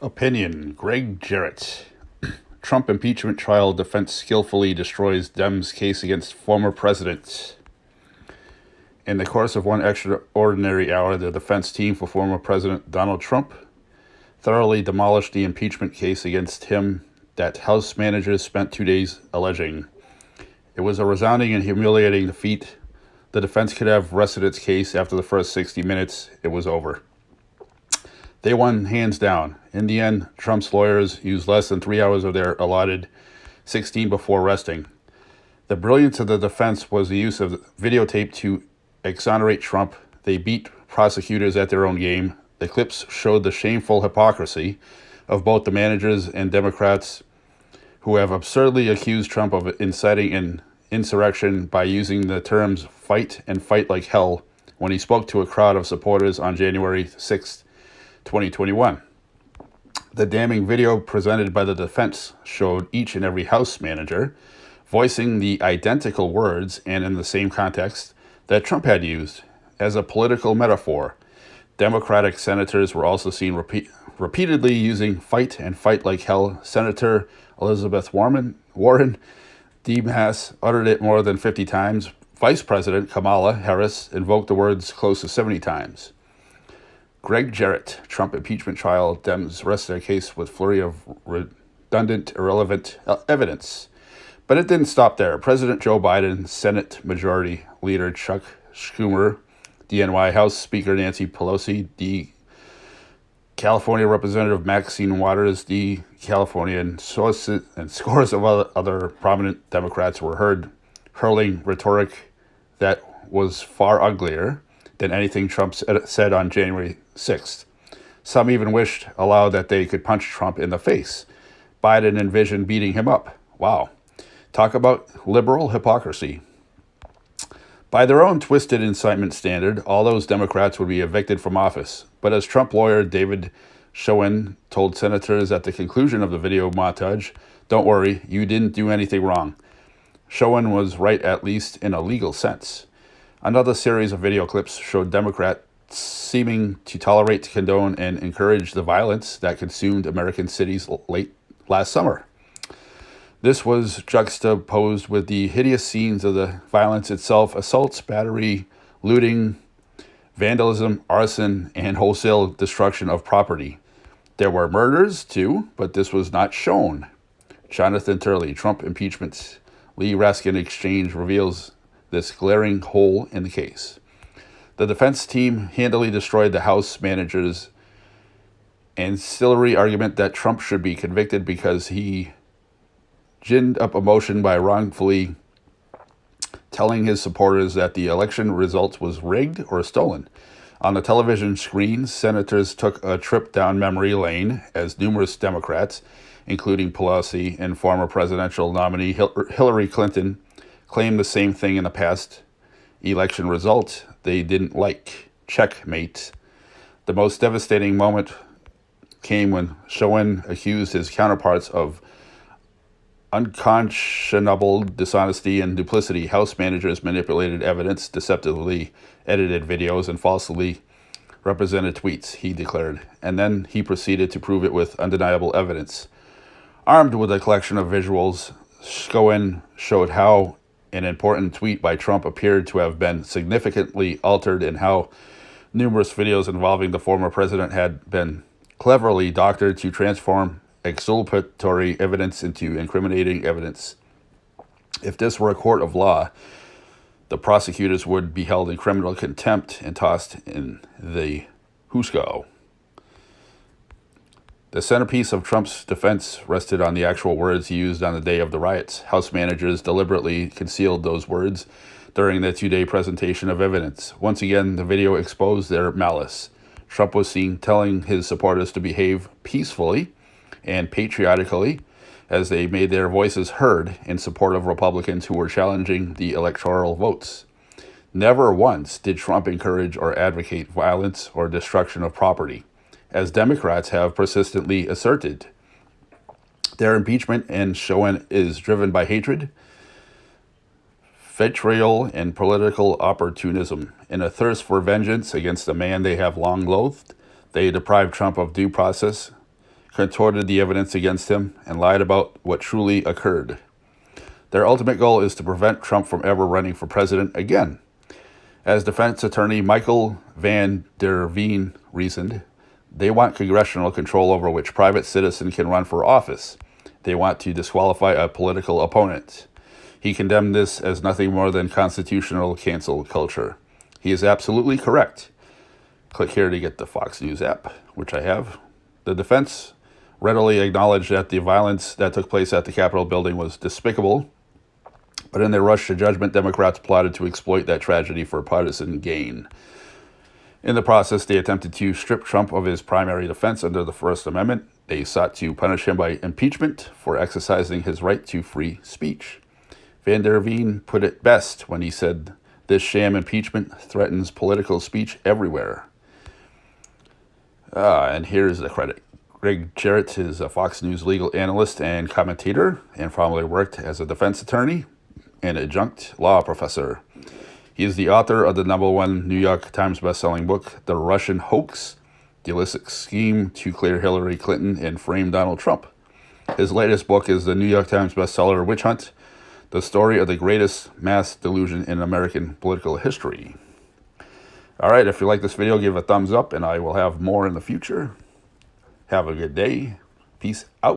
Opinion. Gregg Jarrett. Trump impeachment trial defense skillfully destroys Dems case against former president. In the course of one extraordinary hour, the defense team for former President Donald Trump thoroughly demolished the impeachment case against him that House managers spent 2 days alleging. It was a resounding and humiliating defeat. The defense could have rested its case after the first 60 minutes. It was over. They won hands down. In the end, Trump's lawyers used less than 3 hours of their allotted 16 before resting. The brilliance of the defense was the use of videotape to exonerate Trump. They beat prosecutors at their own game. The clips showed the shameful hypocrisy of both the managers and Democrats who have absurdly accused Trump of inciting an insurrection by using the terms fight and fight like hell when he spoke to a crowd of supporters on January 6th, 2021. The damning video presented by the defense showed each and every House manager voicing the identical words and in the same context that Trump had used as a political metaphor. Democratic senators were also seen repeatedly using fight and fight like hell. Senator Elizabeth Warren, Dems, uttered it more than 50 times. Vice President Kamala Harris invoked the words close to 70 times. Gregg Jarrett, Trump impeachment trial, Dems rest their case with flurry of redundant, irrelevant evidence. But it didn't stop there. President Joe Biden, Senate Majority Leader Chuck Schumer, DNY House Speaker Nancy Pelosi, the California Representative Maxine Waters, the California and scores of other prominent Democrats were heard hurling rhetoric that was far uglier than anything Trump said on January 6th. Some even wished aloud that they could punch Trump in the face. Biden envisioned beating him up. Wow. Talk about liberal hypocrisy. By their own twisted incitement standard, all those Democrats would be evicted from office. But as Trump lawyer David Schoen told senators at the conclusion of the video montage, "Don't worry, you didn't do anything wrong." Schoen was right, at least in a legal sense. Another series of video clips showed Democrats seeming to tolerate, condone, and encourage the violence that consumed American cities late last summer. This was juxtaposed with the hideous scenes of the violence itself: assaults, battery, looting, vandalism, arson, and wholesale destruction of property. There were murders, too, but this was not shown. Jonathan Turley, Trump impeachment, Lee Raskin exchange reveals this glaring hole in the case. The defense team handily destroyed the House manager's ancillary argument that Trump should be convicted because he ginned up a motion by wrongfully telling his supporters that the election results was rigged or stolen. On the television screen, senators took a trip down memory lane as numerous Democrats, including Pelosi and former presidential nominee Hillary Clinton, claimed the same thing in the past election result they didn't like. Checkmate. The most devastating moment came when Schoen accused his counterparts of unconscionable dishonesty and duplicity. House managers manipulated evidence, deceptively edited videos, and falsely represented tweets, he declared. And then he proceeded to prove it with undeniable evidence. Armed with a collection of visuals, Schoen showed how an important tweet by Trump appeared to have been significantly altered and how numerous videos involving the former president had been cleverly doctored to transform exculpatory evidence into incriminating evidence. If this were a court of law, the prosecutors would be held in criminal contempt and tossed in the Husko. The centerpiece of Trump's defense rested on the actual words he used on the day of the riots. House managers deliberately concealed those words during the 2-day presentation of evidence. Once again, the video exposed their malice. Trump was seen telling his supporters to behave peacefully and patriotically as they made their voices heard in support of Republicans who were challenging the electoral votes. Never once did Trump encourage or advocate violence or destruction of property, as Democrats have persistently asserted. Their impeachment and Schoen is driven by hatred, vitriol, and political opportunism. In a thirst for vengeance against a man they have long loathed, they deprive Trump of due process, contorted the evidence against him, and lied about what truly occurred. Their ultimate goal is to prevent Trump from ever running for president again. As defense attorney Michael Van der Veen reasoned, they want congressional control over which private citizen can run for office. They want to disqualify a political opponent. He condemned this as nothing more than constitutional cancel culture. He is absolutely correct. Click here to get the Fox News app, which I have. The defense readily acknowledged that the violence that took place at the Capitol building was despicable, but in their rush to judgment, Democrats plotted to exploit that tragedy for partisan gain. In the process, they attempted to strip Trump of his primary defense under the First Amendment. They sought to punish him by impeachment for exercising his right to free speech. Van der Veen put it best when he said, "This sham impeachment threatens political speech everywhere." And here's the credit. Gregg Jarrett is a Fox News legal analyst and commentator, and formerly worked as a defense attorney and adjunct law professor. He is the author of the #1 New York Times bestselling book, The Russian Hoax, The Illicit Scheme to Clear Hillary Clinton and Frame Donald Trump. His latest book is the New York Times bestseller, Witch Hunt, The Story of the Greatest Mass Delusion in American Political History. All right, if you like this video, give it a thumbs up, and I will have more in the future. Have a good day. Peace out.